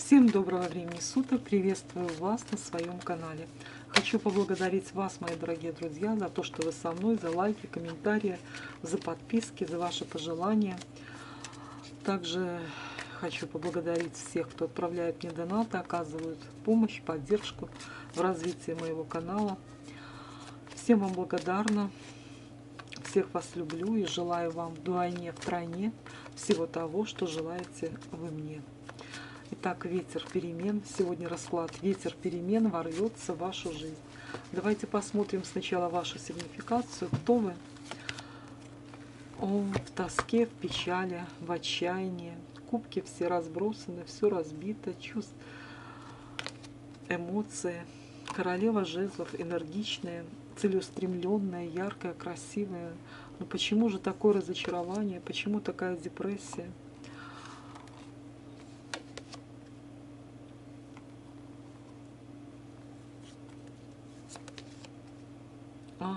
Всем доброго времени суток! Приветствую вас на своем канале. Хочу поблагодарить вас, мои дорогие друзья, за то, что вы со мной, за лайки, комментарии, за подписки, за ваши пожелания. Также хочу поблагодарить всех, кто отправляет мне донаты, оказывают помощь, поддержку в развитии моего канала. Всем вам благодарна, всех вас люблю и желаю вам вдвойне, втройне всего того, что желаете вы мне. Итак, ветер перемен. Сегодня расклад «Ветер перемен ворвется в вашу жизнь». Давайте посмотрим сначала вашу сигнификацию. Кто вы? В тоске, в печали, в отчаянии. Кубки все разбросаны, все разбито. Чувств, эмоции. Королева жезлов энергичная, целеустремленная, яркая, красивая. Но почему же такое разочарование? Почему такая депрессия?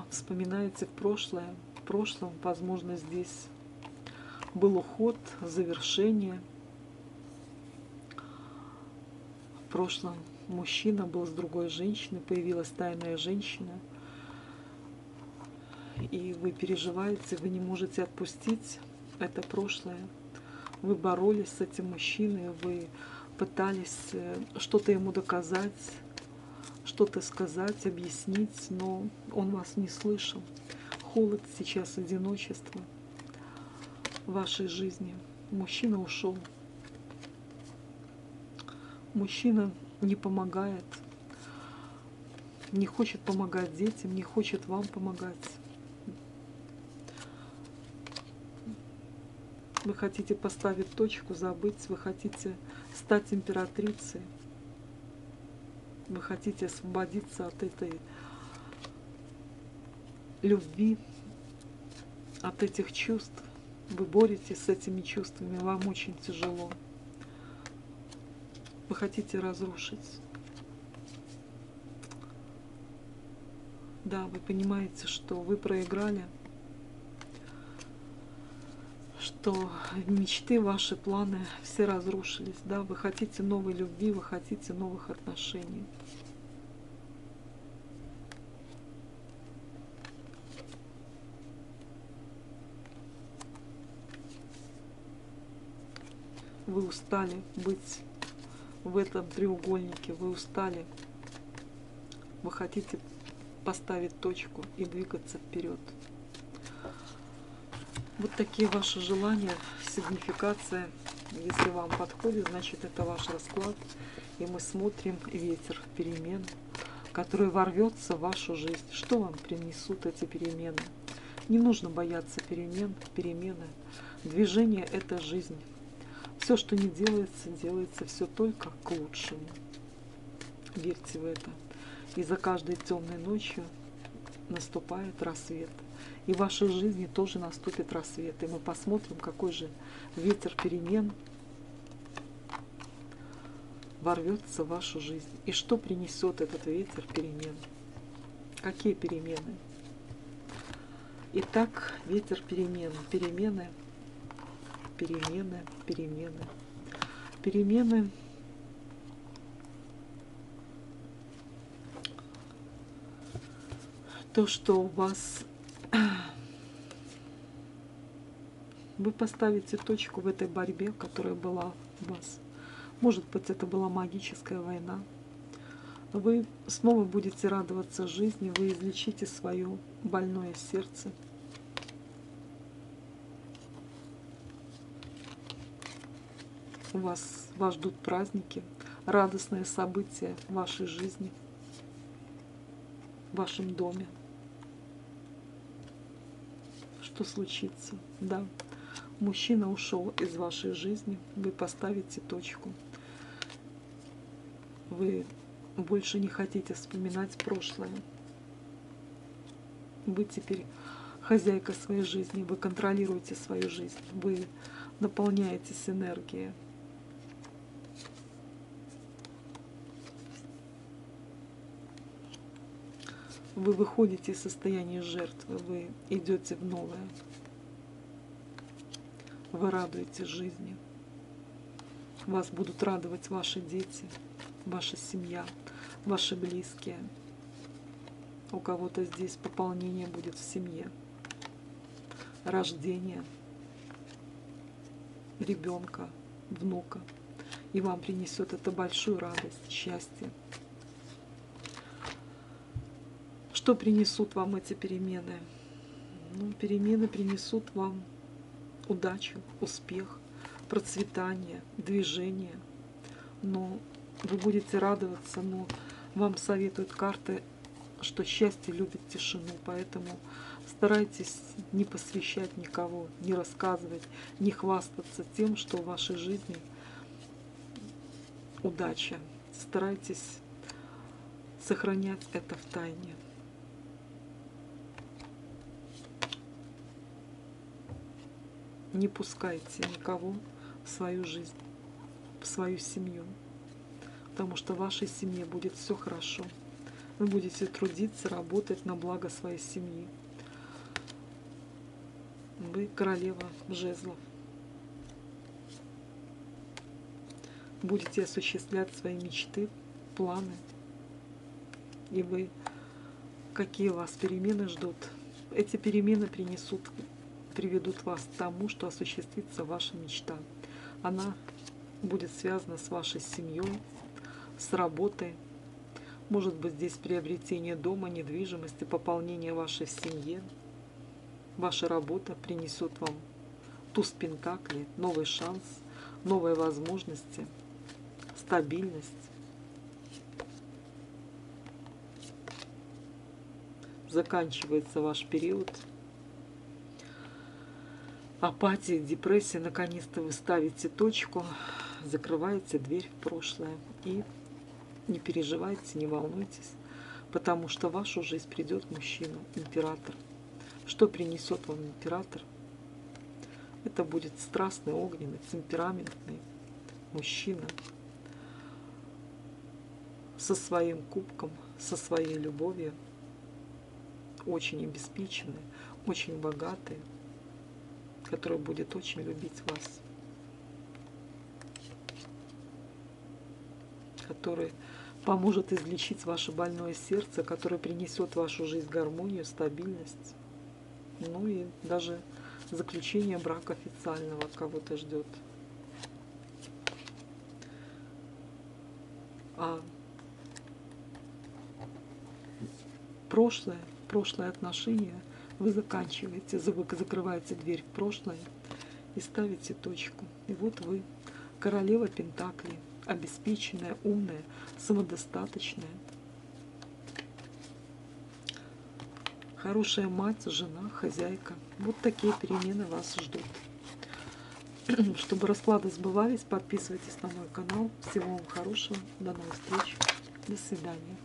Вспоминаете в прошлое. В прошлом, возможно, здесь был уход, завершение. В прошлом мужчина был с другой женщиной, появилась тайная женщина. И вы переживаете, вы не можете отпустить это прошлое. Вы боролись с этим мужчиной, вы пытались что-то ему доказать, что-то сказать, объяснить, но он вас не слышал. Холод сейчас, одиночество в вашей жизни. Мужчина ушел. Мужчина не помогает, не хочет помогать детям, не хочет вам помогать. Вы хотите поставить точку, забыть, вы хотите стать императрицей. Вы хотите освободиться от этой любви, от этих чувств. Вы боретесь с этими чувствами, вам очень тяжело. Вы хотите разрушить. Да, вы понимаете, что вы проиграли, что мечты, ваши планы все разрушились. Да, вы хотите новой любви, вы хотите новых отношений. Вы устали быть в этом треугольнике, вы устали. Вы хотите поставить точку и двигаться вперед. Вот такие ваши желания, сигнификация. Если вам подходит, значит это ваш расклад. И мы смотрим ветер перемен, который ворвется в вашу жизнь. Что вам принесут эти перемены? Не нужно бояться перемен, перемены. Движение – это жизнь. Все, что не делается, делается все только к лучшему. Верьте в это. И за каждой темной ночью наступает рассвет. И в вашей жизни тоже наступит рассвет. И мы посмотрим, какой же ветер перемен ворвется в вашу жизнь. И что принесет этот ветер перемен? Какие перемены? Итак, ветер перемен. Перемены, перемены, перемены. Перемены. То, что у вас... Вы поставите точку в этой борьбе, которая была у вас. Может быть, это была магическая война. Вы снова будете радоваться жизни, вы излечите свое больное сердце. Вас ждут праздники, радостные события в вашей жизни, в вашем доме. Что случится? Да, мужчина ушел из вашей жизни, вы поставите точку. Вы больше не хотите вспоминать прошлое. Вы теперь хозяйка своей жизни, вы контролируете свою жизнь, вы наполняетесь энергией. Вы выходите из состояния жертвы, вы идете в новое. Вы радуетесь жизни. Вас будут радовать ваши дети, ваша семья, ваши близкие. У кого-то здесь пополнение будет в семье, рождение ребенка, внука. И вам принесет это большую радость, счастье. Что принесут вам эти перемены? Ну, перемены принесут вам удачу, успех, процветание, движение. Но вы будете радоваться, но вам советуют карты, что счастье любит тишину, поэтому старайтесь не посвящать никого, не рассказывать, не хвастаться тем, что в вашей жизни удача. Старайтесь сохранять это в тайне. Не пускайте никого в свою жизнь, в свою семью, потому что в вашей семье будет все хорошо. Вы будете трудиться, работать на благо своей семьи. Вы королева жезлов. Будете осуществлять свои мечты, планы. И вы, какие вас перемены ждут, эти перемены приведут вас к тому, что осуществится ваша мечта. Она будет связана с вашей семьей, с работой. Может быть, здесь приобретение дома, недвижимости, пополнение вашей семьи. Ваша работа принесет вам туз пентаклей, новый шанс, новые возможности, стабильность. Заканчивается ваш период апатии, депрессии. Наконец-то вы ставите точку, закрываете дверь в прошлое. И не переживайте, не волнуйтесь, потому что в вашу жизнь придет мужчина, император. Что принесет вам император? Это будет страстный, огненный, темпераментный мужчина со своим кубком, со своей любовью, очень обеспеченный, очень богатый, который будет очень любить вас, который поможет излечить ваше больное сердце, который принесет в вашу жизнь гармонию, стабильность. Ну и даже заключение брака официального кого-то ждет. А прошлое отношение вы заканчиваете, вы закрываете дверь в прошлое и ставите точку. И вот вы, королева пентаклей, обеспеченная, умная, самодостаточная, хорошая мать, жена, хозяйка. Вот такие перемены вас ждут. Чтобы расклады сбывались, подписывайтесь на мой канал. Всего вам хорошего. До новых встреч. До свидания.